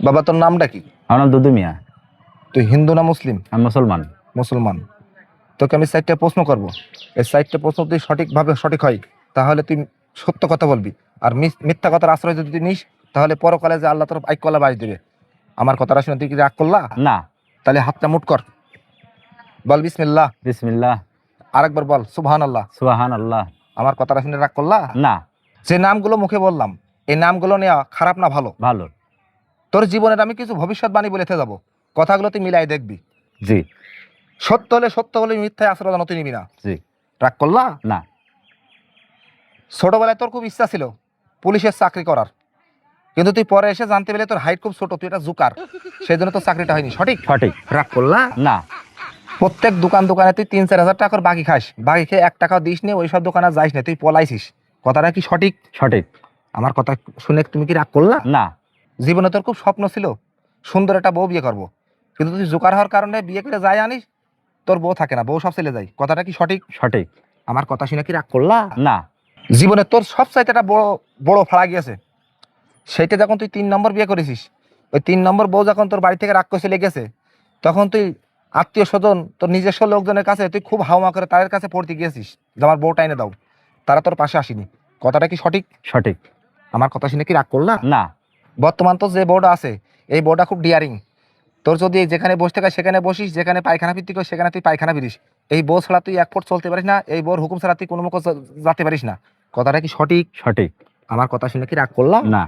বাবা তোর নামটা কি? আমার নাম দুদু মিয়া। তুই হিন্দু না মুসলিম? আমি মুসলমান। মুসলমান। তোকে আমি 4টা প্রশ্ন করব। এই 4টা প্রশ্ন তুই সঠিকভাবে সঠিক হয় তাহলে তুই সত্য কথা বলবি। আর মিথ্যা কথার আশ্রয় যদি তুই নিস তাহলে পরকালে যে আল্লাহ তোর আইকলা বাজ দিবে। আমার কথাটা শুনে তুই কি রাগ করলা? না। তাহলে হাতটা মুট কর, বল বিসমিল্লাহ। বিসমিল্লাহ। আরেকবার বল সুবহানাল্লাহ। সুবহানাল্লাহ। আমার কথাটা শুনে রাগ করলা? না। যে নামগুলো মুখে বললাম এই নামগুলো নেওয়া খারাপ না ভালো? ভালো। তোর জীবনের আমি কিছু ভবিষ্যৎবাণী বলেতে যাব, কথাগুলো তুই মিলাই দেখবি। জি। সত্য হলে মিথ্যায় আশ্রয় জানো তুই নিবি না। জি। রাগ করলা? না। ছোটবেলায় তোর খুব ইচ্ছা ছিল পুলিশের চাকরি করার, কিন্তু তুই পরে এসে জানতে পেলে তোর হাইট খুব ছোট, তুই এটা জুকার, সেই জন্য তোর চাকরিটা হয়নি। সঠিক? সঠিক। রাগ করলা? না। প্রত্যেক দোকানে তুই 3-4 হাজার টাকার বাকি খাস, বাকি খেয়ে 1 টাকাও দিস নি, ওইসব দোকানে যাইস না, তুই পলাইছিস। কথাটা কি সঠিক? সঠিক। আমার কথা শুনে তুমি কি রাগ করলা? না। জীবনে তোর খুব স্বপ্ন ছিল সুন্দর একটা বউ বিয়ে করবো, কিন্তু তুই জোকার হওয়ার কারণে বিয়ে করে যাই আনিস, তোর বউ থাকে না, বউ সব চলে যায়। কথাটা কি সঠিক? সঠিক। আমার কথা শুনে কি রাগ করলা? না। জীবনে তোর সব চাইতে একটা বড় বড় ফাড়া গিয়েছে, সেইটা যখন তুই 3 নম্বর বিয়ে করেছিস, ওই 3 নম্বর বউ যখন তোর বাড়ি থেকে রাগ করে চলে গেছে, তখন তুই আত্মীয় স্বজন তোর নিজস্ব লোকজনের কাছে তুই খুব হাওয়া করে তাদের কাছে পড়তে গিয়েছিস যে আমার বউটা এনে দাও, তারা তোর পাশে আসেনি। কথাটা কি সঠিক? সঠিক। আমার কথা শুনে কি রাগ করলা? না। বর্তমান তো যে বউটা আছে এই বউটা খুব ডিয়ারিং, তোর যদি যেখানে বসে থাকা সেখানে বসিস, যেখানে পায়খানা ফিরতি করিস সেখানে তুই পায়খানা ফিরিস, এই বউ ছাড়া তুই 1 ফুট চলতে পারিস না, এই বউর হুকুম ছাড়া তুই কোনো মতো যেতে পারিস না। কথাটা কি সঠিক? সঠিক। আমার কথা শুনে কি রাগ করলা? না।